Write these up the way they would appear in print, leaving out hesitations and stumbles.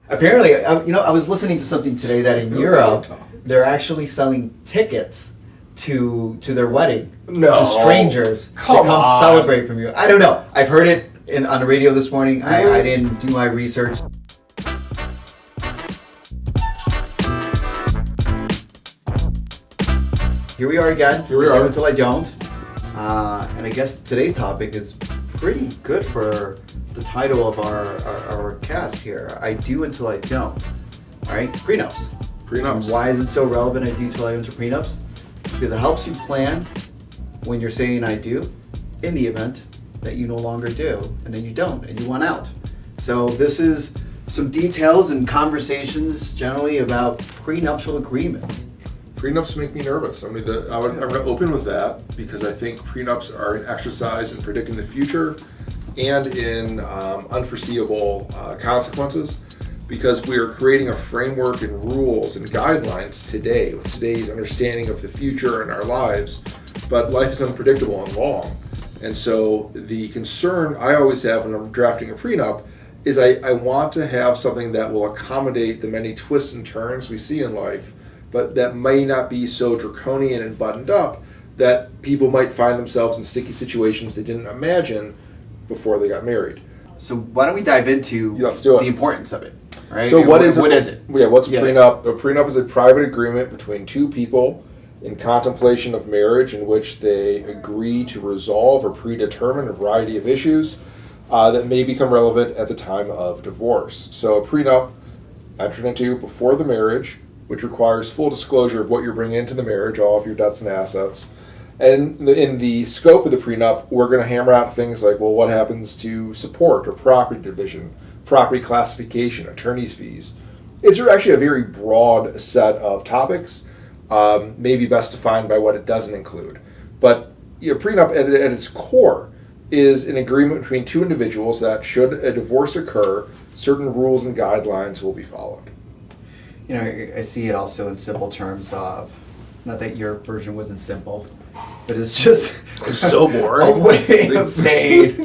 Apparently, I was listening to something today that in Europe, they're actually selling tickets to their wedding to strangers to come celebrate from you. I don't know. I've heard it on the radio this morning. Really? I didn't do my research. Here we are again. Here we are. Until I don't. And I guess today's topic is pretty good for the title of our cast here. I do until I don't. All right, prenups. Prenups. Why is it so relevant? I do till I don't to prenups? Because it helps you plan when you're saying I do in the event that you no longer do, and then you don't, and you want out. So this is some details and conversations generally about prenuptial agreements. Prenups make me nervous. I'm going to open with that because I think prenups are an exercise in predicting the future and in unforeseeable consequences, because we are creating a framework and rules and guidelines today with today's understanding of the future in our lives, but life is unpredictable and long. And so the concern I always have when I'm drafting a prenup is I want to have something that will accommodate the many twists and turns we see in life, but that may not be so draconian and buttoned up that people might find themselves in sticky situations they didn't imagine before they got married. So why don't we dive into Let's do it. the importance of it, right? So what is it? Yeah, what's a prenup? A prenup is a private agreement between two people in contemplation of marriage in which they agree to resolve or predetermine a variety of issues that may become relevant at the time of divorce. So a prenup entered into before the marriage, which requires full disclosure of what you're bringing into the marriage, all of your debts and assets. And in the scope of the prenup, we're going to hammer out things like, well, what happens to support or property division, property classification, attorney's fees. It's actually a very broad set of topics, maybe best defined by what it doesn't include. But a prenup at its core is an agreement between two individuals that should a divorce occur, certain rules and guidelines will be followed. You know, I see it also in simple terms of, not that your version wasn't simple, but it's just It's so boring. a way of saying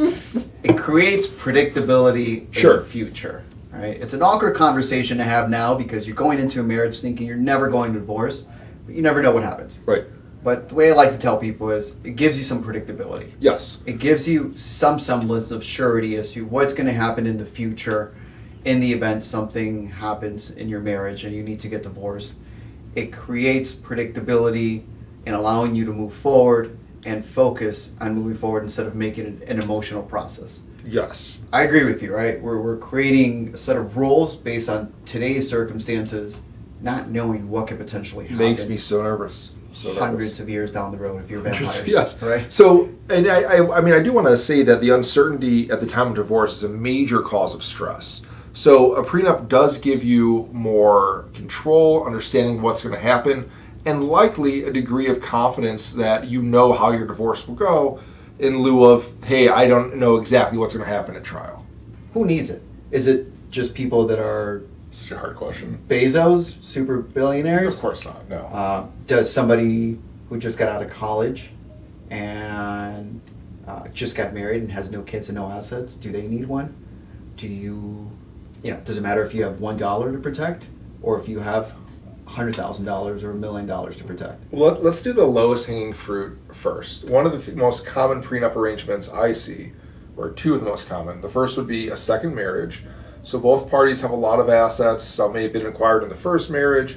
it creates predictability in the future, right? It's an awkward conversation to have now because you're going into a marriage thinking you're never going to divorce, but you never know what happens. Right. But the way I like to tell people is it gives you some predictability. Yes. It gives you some semblance of surety as to what's going to happen in the future in the event something happens in your marriage and you need to get divorced. It creates predictability in allowing you to move forward and focus on moving forward instead of making it an emotional process. Yes. I agree with you, right? We're creating a set of rules based on today's circumstances, not knowing what could potentially happen. Makes me so nervous. Hundreds of years down the road if you're vampires. Yes. Right? So, and I do want to say that the uncertainty at the time of divorce is a major cause of stress. So a prenup does give you more control, understanding what's going to happen, and likely a degree of confidence that you know how your divorce will go in lieu of, hey, I don't know exactly what's going to happen at trial. Who needs it? Is it just people that are Such a hard question. Bezos, super billionaires? Of course not, no. Does somebody who just got out of college and just got married and has no kids and no assets, do they need one? Does it matter if you have $1 to protect or if you have $100,000 or $1 million to protect? Well, let's do the lowest hanging fruit first. One of the most common prenup arrangements I see, or two of the most common, the first would be a second marriage. So both parties have a lot of assets. Some may have been acquired in the first marriage,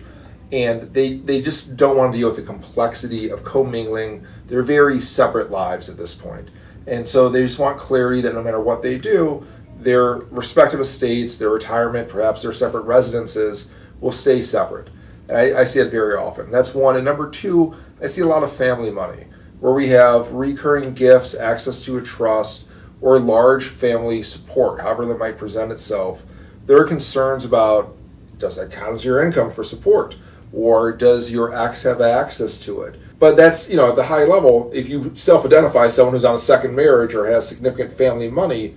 and they just don't want to deal with the complexity of commingling their very separate lives at this point. And so they just want clarity that no matter what they do, their respective estates, their retirement, perhaps their separate residences will stay separate. And I see it very often. That's one. And number two, I see a lot of family money where we have recurring gifts, access to a trust, or large family support, however that might present itself. There are concerns about, does that count as your income for support? Or does your ex have access to it? But that's, at the high level, if you self-identify someone who's on a second marriage or has significant family money,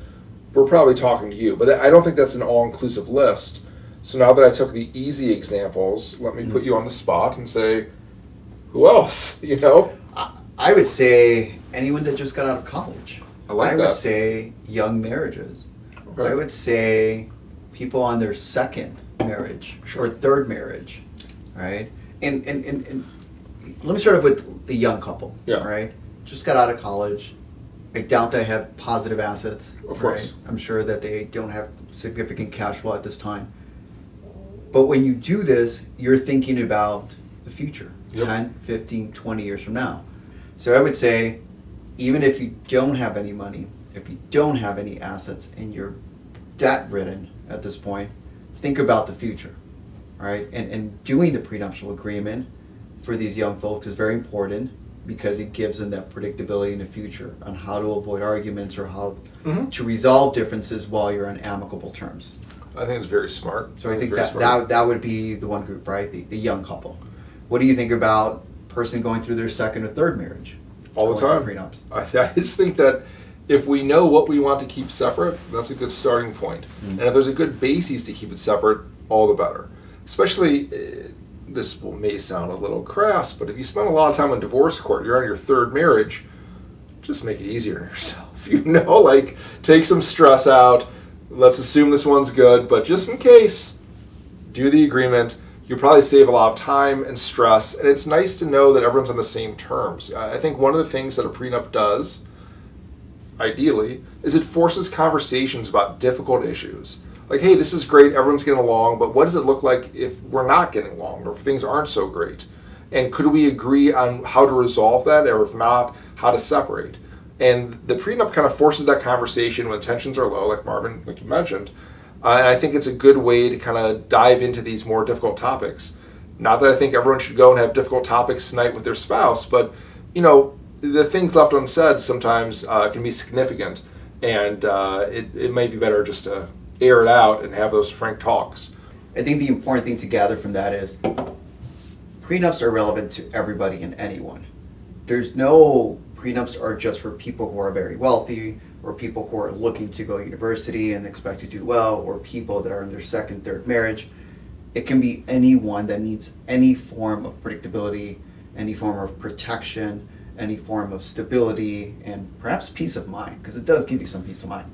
we're probably talking to you. But I don't think that's an all-inclusive list. So now that I took the easy examples, let me put you on the spot and say, who else, I would say anyone that just got out of college. I like that. I would say young marriages. Okay. I would say people on their second marriage Sure. or third marriage, right? And let me start off with the young couple, Yeah. right? Just got out of college. I doubt they have positive assets. Of course. Right? I'm sure that they don't have significant cash flow at this time. But when you do this, you're thinking about the future, Yep. 10, 15, 20 years from now. So I would say, even if you don't have any money, if you don't have any assets, and you're debt-ridden at this point, think about the future, right? And doing the prenuptial agreement for these young folks is very important because it gives them that predictability in the future on how to avoid arguments or how to resolve differences while you're on amicable terms. I think it's very smart. So I think very that, smart. that would be the one group, right? The young couple. What do you think about person going through their second or third marriage? All the Going time. through prenups. I just think that if we know what we want to keep separate, that's a good starting point. And if there's a good basis to keep it separate, all the better. Especially, this may sound a little crass, but if you spend a lot of time in divorce court, you're on your third marriage, just make it easier on yourself. Like take some stress out. Let's assume this one's good, but just in case, do the agreement. You'll probably save a lot of time and stress, and it's nice to know that everyone's on the same terms. I think one of the things that a prenup does, ideally, is it forces conversations about difficult issues. Like, hey, this is great, everyone's getting along, but what does it look like if we're not getting along, or if things aren't so great? And could we agree on how to resolve that, or if not, how to separate? And the prenup kind of forces that conversation when tensions are low, like Marvin, like you mentioned. And I think it's a good way to kind of dive into these more difficult topics. Not that I think everyone should go and have difficult topics tonight with their spouse, but, the things left unsaid sometimes can be significant. And it might be better just to air it out and have those frank talks. I think the important thing to gather from that is prenups are relevant to everybody and anyone. There's no prenups are just for people who are very wealthy, or people who are looking to go to university and expect to do well, or people that are in their second, third marriage. It can be anyone that needs any form of predictability, any form of protection, any form of stability, and perhaps peace of mind, because it does give you some peace of mind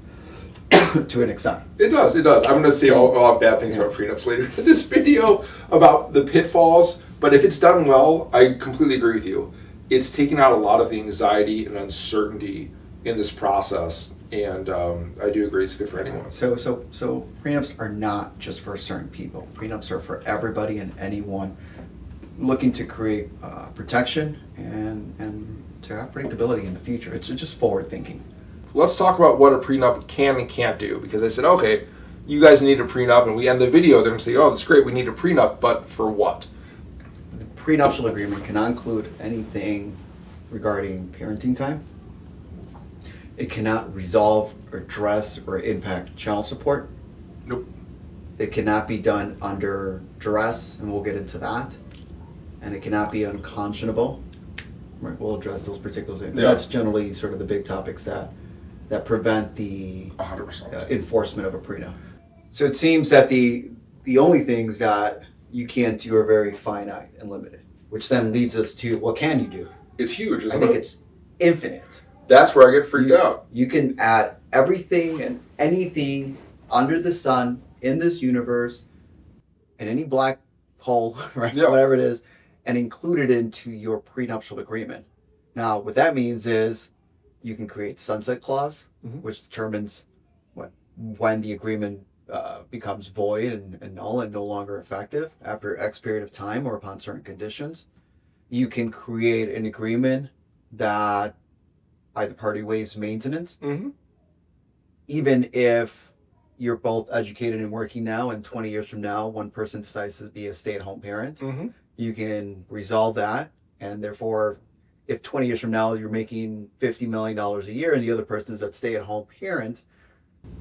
to an extent. It does. I'm going to say a lot of bad things about prenups later in this video about the pitfalls, but if it's done well, I completely agree with you. It's taken out a lot of the anxiety and uncertainty in this process, and I do agree it's good for anyone. So prenups are not just for certain people. Prenups are for everybody and anyone looking to create protection and to have predictability in the future. It's just forward thinking. Let's talk about what a prenup can and can't do, because I said, okay, you guys need a prenup, and we end the video, they're going to say, oh, that's great, we need a prenup, but for what? The prenuptial agreement cannot include anything regarding parenting time. It cannot resolve, address, or impact child support. Nope. It cannot be done under duress, and we'll get into that. And it cannot be unconscionable. Right, we'll address those particular things. Yeah. That's generally sort of the big topics that prevent the 100%. Enforcement of a prenup. So it seems that the only things that you can't do are very finite and limited, which then leads us to what can you do? It's huge, isn't I think it? it's infinite. That's where I get freaked out. You can add everything and anything under the sun in this universe and any black hole, right? Yeah. Whatever it is, and include it into your prenuptial agreement. Now, what that means is you can create sunset clause, which determines when the agreement becomes void and null and no longer effective after X period of time or upon certain conditions. You can create an agreement that either party waives maintenance, even if you're both educated and working now, and 20 years from now, one person decides to be a stay-at-home parent. You can resolve that, and therefore, if 20 years from now you're making $50 million a year and the other person is a stay-at-home parent,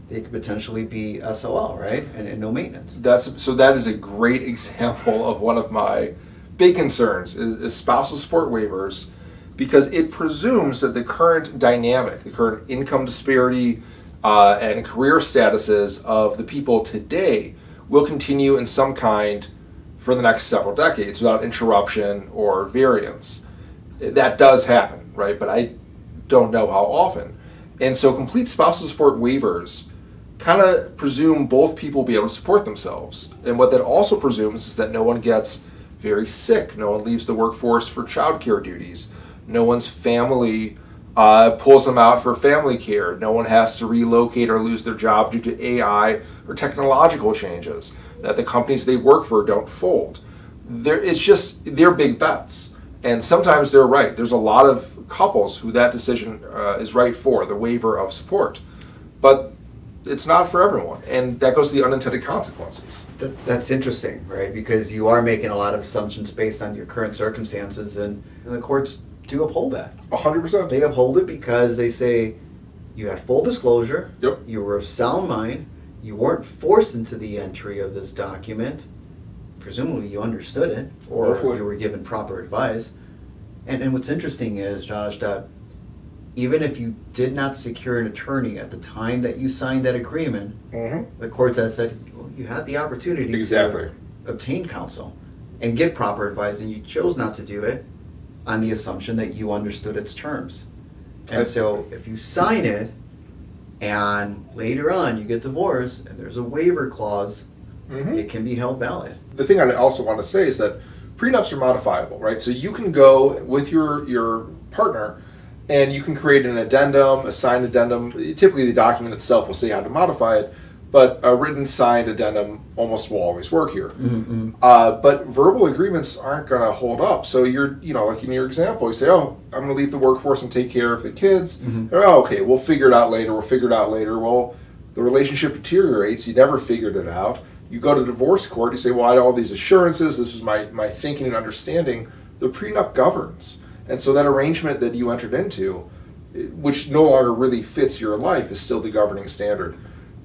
they could potentially be SOL, right? And no maintenance. That is a great example of one of my big concerns is spousal support waivers, because it presumes that the current dynamic, the current income disparity and career statuses of the people today will continue in some kind for the next several decades without interruption or variance. That does happen, right? But I don't know how often. And so complete spousal support waivers kind of presume both people will be able to support themselves. And what that also presumes is that no one gets very sick, no one leaves the workforce for childcare duties, no one's family pulls them out for family care, no one has to relocate or lose their job due to AI or technological changes, that the companies they work for don't fold. They're big bets. And sometimes they're right. There's a lot of couples who that decision is right for, the waiver of support. But it's not for everyone, and that goes to the unintended consequences. That's interesting, right? Because you are making a lot of assumptions based on your current circumstances, and the courts do uphold that. 100%. They uphold it because they say you had full disclosure, Yep. you were of sound mind, you weren't forced into the entry of this document, presumably you understood it, or Hopefully. you were given proper advice. And what's interesting is, Josh, that even if you did not secure an attorney at the time that you signed that agreement, the courts have said, well, you had the opportunity Exactly. to obtain counsel and get proper advice, and you chose not to do it on the assumption that you understood its terms. And so if you sign it and later on you get divorced and there's a waiver clause, it can be held valid. The thing I also want to say is that prenups are modifiable, right? So you can go with your partner and you can create an addendum, a signed addendum. Typically the document itself will say how to modify it, but a written signed addendum almost will always work here. But verbal agreements aren't going to hold up. So you're, like in your example, you say, oh, I'm going to leave the workforce and take care of the kids. Oh, okay, we'll figure it out later. Well, the relationship deteriorates. You never figured it out. You go to divorce court, you say, well, I had all these assurances. This was my thinking and understanding. The prenup governs. And so that arrangement that you entered into, which no longer really fits your life, is still the governing standard.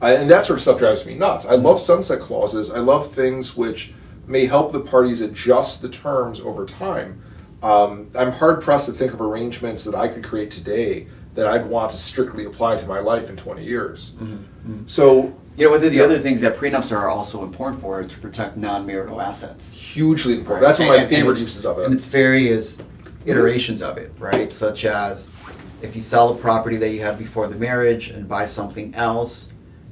And that sort of stuff drives me nuts. I love sunset clauses. I love things which may help the parties adjust the terms over time. I'm hard-pressed to think of arrangements that I could create today that I'd want to strictly apply to my life in 20 years. So, one of the other things that prenups are also important for is to protect non-marital assets. Hugely important. Right. That's one of my And favorite it's- uses of it. And it's various iterations of it, right? Such as if you sell a property that you had before the marriage and buy something else,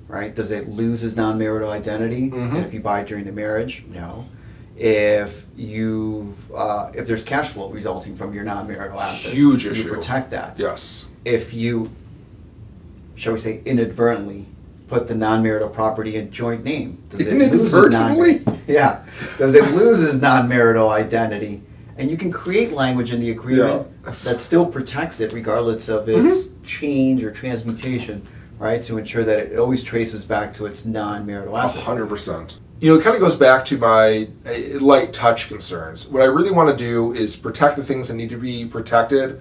right? Does it lose its non-marital identity? And if you buy it during the marriage, no. If there's cash flow resulting from your non-marital assets, Huge you issue. protect that. Yes. If you, shall we say, inadvertently put the non-marital property in joint name, does it lose its Inadvertently? yeah. Does it lose its non-marital identity? And you can create language in the agreement that still protects it regardless of its change or transmutation, right? To ensure that it always traces back to its non-marital assets. 100%. It kind of goes back to my light touch concerns. What I really want to do is protect the things that need to be protected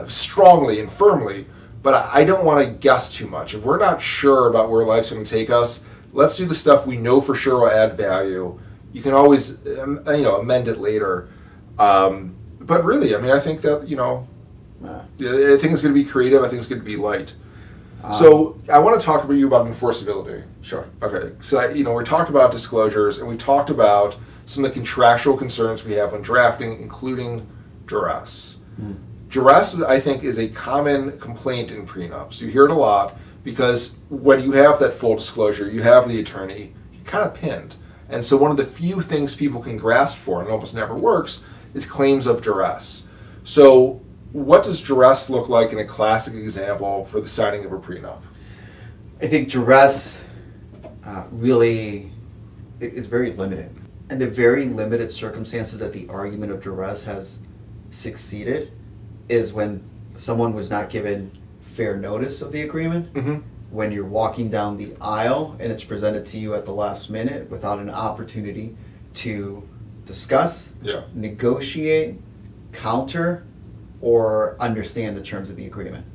strongly and firmly, but I don't want to guess too much. If we're not sure about where life's going to take us, let's do the stuff we know for sure will add value. You can always, amend it later. But really, I think that, I think it's going to be creative. I think it's going to be light. So I want to talk to you about enforceability. Sure. Okay. So, we talked about disclosures and we talked about some of the contractual concerns we have when drafting, including duress. Duress, I think, is a common complaint in prenups. You hear it a lot because when you have that full disclosure, you have the attorney, you're kind of pinned. And so one of the few things people can grasp for, and it almost never works, is claims of duress. So what does duress look like in a classic example for the signing of a prenup? I think duress really is very limited. And the very limited circumstances that the argument of duress has succeeded is when someone was not given fair notice of the agreement, when you're walking down the aisle and it's presented to you at the last minute without an opportunity to discuss, negotiate, counter, or understand the terms of the agreement.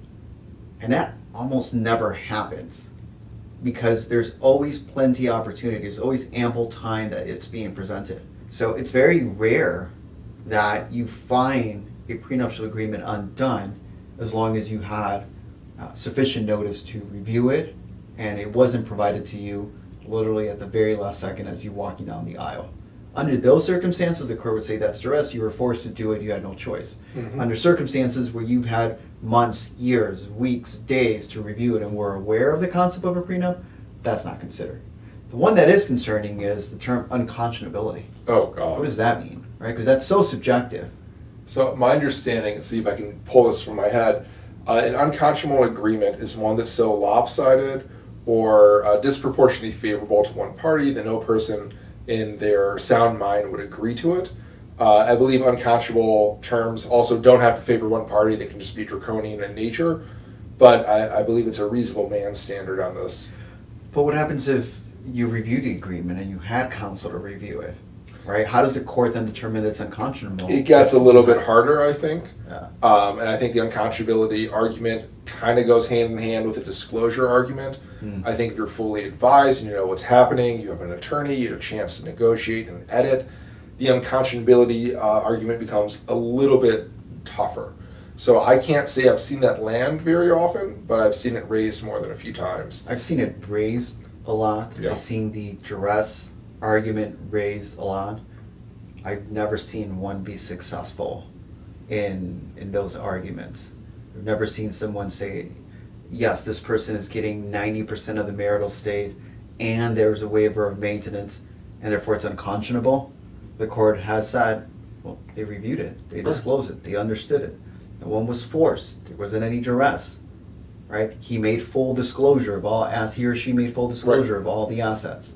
And that almost never happens because there's always plenty of opportunity, there's always ample time that it's being presented. So it's very rare that you find a prenuptial agreement undone as long as you had sufficient notice to review it and it wasn't provided to you literally at the very last second as you're walking down the aisle. Under those circumstances, the court would say that's duress, you were forced to do it, you had no choice. Under circumstances where you've had months, years, weeks, days to review it and were aware of the concept of a prenup, That's not considered. The one that is concerning is the term unconscionability. Oh, God. What does that mean, right? Because that's so subjective. So my understanding, see if I can pull this from my head, an unconscionable agreement is one that's so lopsided or disproportionately favorable to one party that no person in their sound mind would agree to it. I believe unconscionable terms also don't have to favor one party. They can just be draconian in nature. But I believe it's a reasonable man standard on this. But what happens if you review the agreement and you had counsel to review it, right? How does the court then determine that it's unconscionable? It gets a little bit harder, I think. Yeah. And I think the unconscionability argument kind of goes hand in hand with the disclosure argument. I think if you're fully advised and you know what's happening, you have an attorney, you have a chance to negotiate and edit, the unconscionability argument becomes a little bit tougher. So I can't say I've seen that land very often, but I've seen it raised more than a few times. I've seen it raised a lot. Yeah. I've seen the duress argument raised a lot. I've never seen one be successful in those arguments. I've never seen someone say, yes, this person is getting 90% of the marital estate and there's a waiver of maintenance and therefore it's unconscionable. The court has said, well, they reviewed it, they disclosed it, they understood it. No one was forced, there wasn't any duress, right? He made full disclosure of all, as he or she made full disclosure of all the assets.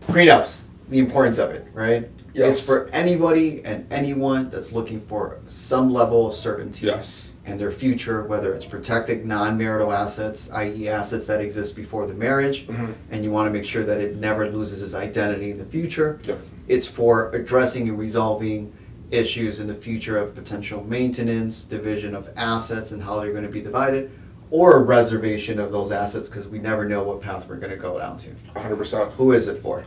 Prenups, the importance of it, right? Yes. It's for anybody and anyone that's looking for some level of certainty Yes. in their future, whether it's protecting non-marital assets, i.e. assets that exist before the marriage, and you want to make sure that it never loses its identity in the future. Yep. It's for addressing and resolving issues in the future of potential maintenance, division of assets and how they're going to be divided, or a reservation of those assets because we never know what path we're going to go down to. 100%. Who is it for?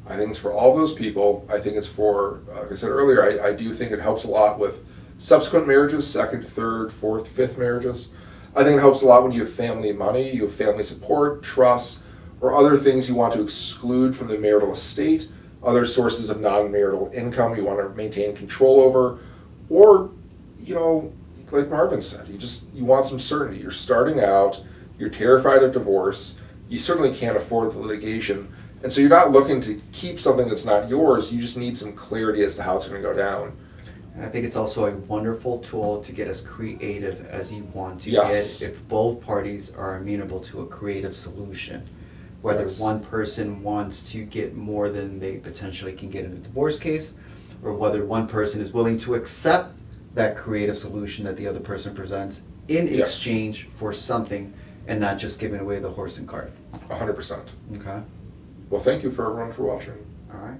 I think it's for all those people. I think it's for, like I said earlier, I do think it helps a lot with subsequent marriages, second, third, fourth, fifth marriages. I think it helps a lot when you have family money, you have family support, trusts, or other things you want to exclude from the marital estate, other sources of non-marital income you want to maintain control over, or, you know, like Marvin said, you want some certainty. You're starting out, you're terrified of divorce, you certainly can't afford the litigation, and so you're not looking to keep something that's not yours, you just need some clarity as to how it's going to go down. And I think it's also a wonderful tool to get as creative as you want to Yes. get if both parties are amenable to a creative solution. Whether Yes. one person wants to get more than they potentially can get in a divorce case, or whether one person is willing to accept that creative solution that the other person presents in Yes. exchange for something and not just giving away the horse and cart. 100%. Okay? Well, thank you for everyone for watching. All right.